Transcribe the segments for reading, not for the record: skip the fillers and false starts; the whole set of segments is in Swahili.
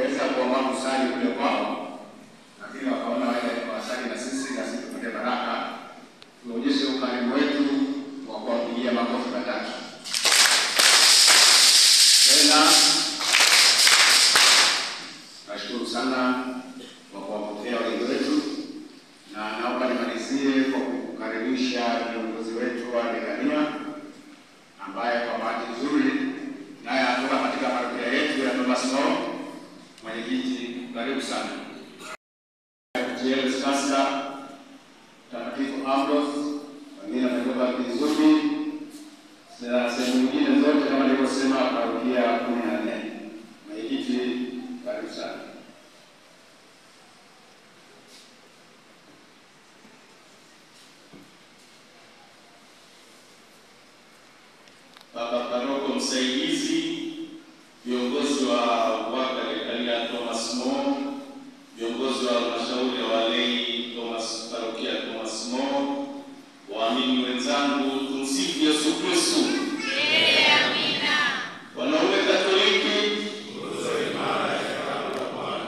wangeweza kuamua kusali kule kwao, lakini wakaona waje wasali na sisi tupate baraka. Tuonyeshe ukarimu wetu kwa kuwapigia makofi matatu. Tena nashukuru sana kwa kuwapokea wageni wetu, na naomba nimalizie kwa kukaribisha viongozi wetu wa dekania ambaye kwa bahati nzuri naye anatoka katika parokia yetu ya Thomas More. Mwenyekiti, karibu sana. James Kasta, Takatifu Ambrose, wengine wametoka vizuri, na sehemu nyingine zote kama nilivyosema parokia 14. Mwenyekiti, karibu sana. Baba Paroko msaidizi, viongozi wa waka dekania Thomas More, viongozi wa halmashauri ya walei parokia Thomas More, waamini wenzangu, tumsifu Yesu Kristo. Amina. Wanaume Katoliki, nguzo imara ya hekalu la Bwana.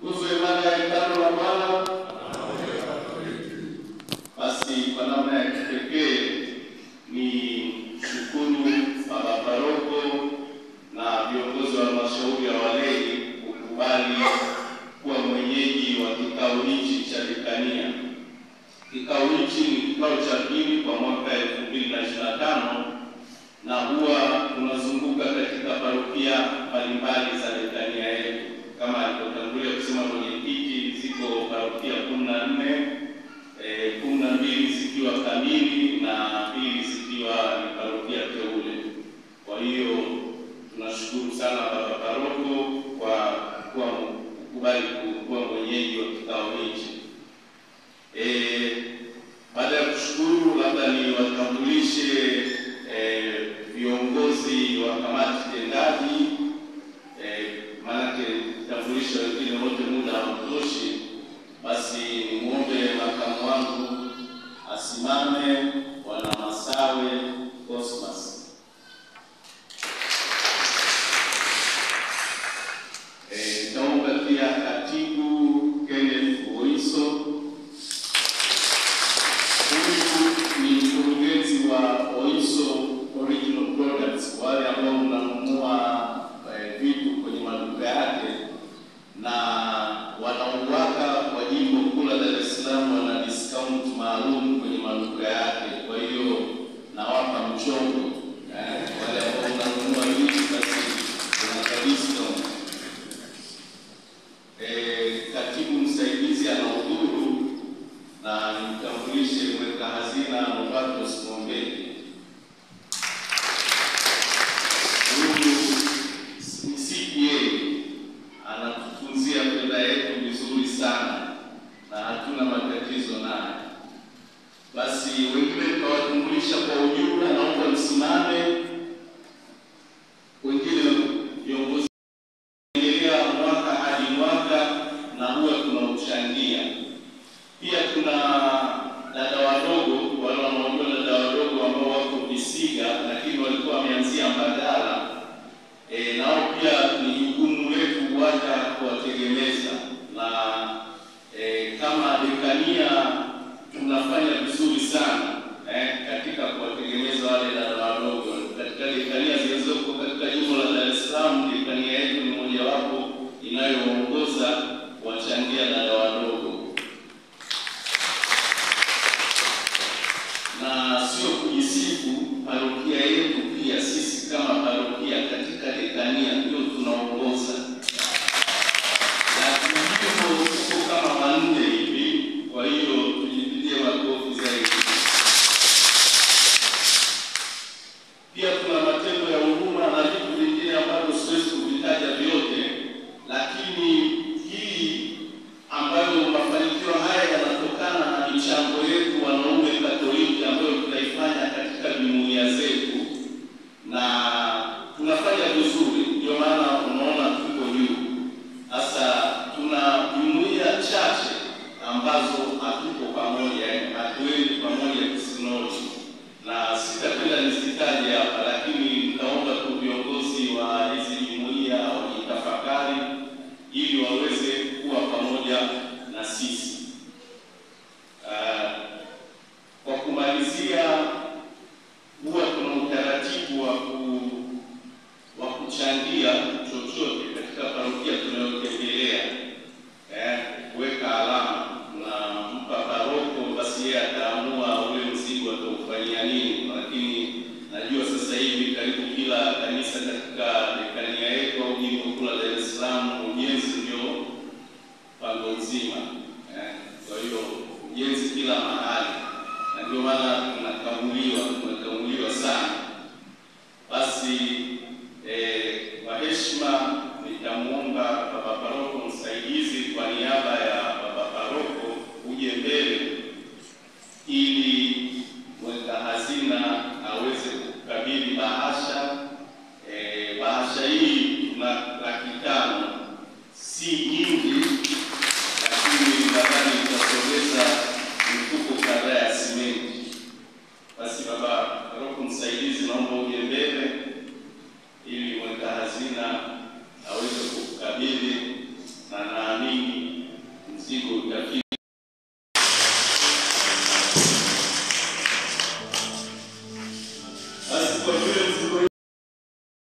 Nguzo imara ya hekalu la Bwana. Wanaume Katoliki. Basi kwa namna ya kipekee ni shukuru Baba Paroko na viongozi wa halmashauri ya walei kukubali kuwa mwenyeji wa kikao hichi cha dekania. Kikao hichi ni kikao cha pili kwa mwaka 2025 na huwa tunazunguka katika parokia mbalimbali za dekania yetu. Kama alivyotangulia kusema mwenyekiti, ziko parokia 14, 12 zikiwa kamili na 2 zikiwa ni parokia teule. Kwa hiyo tunashukuru sana Baba Paroko kwa kukubali kuwa mwenyeji wa kikao hichi. Baada ya kushukuru, labda ni watambulishe viongozi wa kamati tendaji, maanake tambulisha wengine wote muda hautoshi. Basi nimuombe makamu wangu asimame, Bwana Masawe Cosmas. Naomba pia katibu Kenneth Oiso. Huyu ni mkurugenzi wa Oiso Original Products, wale ambao mnanunua vitu kwenye maduka yake, na wanaowaka kwa jimbo kuu la Dar es Salaam wana discount maalum kwenye maduka yake. Kwa hiyo nawapa mchongo wale ambao mnanunua vitu, basi kuna discount. Katibu msaidizi anahuduru, na nimtambulishe mweka hazina Novatus Mombeni. Huyu ni CPA, anatutunzia fedha yetu vizuri sana na hatuna matatizo naye. Basi wengine tutawatambulisha kwa ujumla, naomba msimame. Wengine viongozi mwaka hadi mwaka na huwa tunauchangia. Pia tuna dada wadogo, wale wanaojua dada wadogo ambao wako Bisiga lakini walikuwa wameanzia Mbagala. Nao pia ni jukumu letu kuacha kuwategemeza, na kama dekania tunafanya vizuri sana katika kuwategemeza wale dada wadogo. Katika dekania zilizoko katika jimbo la Dar es Salaam, dekania yetu ni mojawapo inayoongoza kuwachangia dada wadogo. Na sio kujisifu, parokia yetu pia sisi kama parokia katika dekania ndio tunaongoza. Na tuko kama wanne hivi, kwa hiyo tujipigie makofi zaidi. Pia kuna matendo ya huruma na vitu vingine ambavyo siwezi kuvitaja vyote, lakini mzima. Kwa hiyo ujenzi kila mahali, na ndio maana tunakamuliwa sana. Basi kwa heshima nitamuomba baba paroko msaidizi kwa niaba ya baba paroko uje mbele ili mweka hazina aweze kukabidhi bahasha. Bahasha hii tuna Laki5, si nyingi, lakini nadhani itasogeza mifuko kadhaa ya simenti. Basi baba paroko msaidizi, naomba uje mbele ili mweka hazina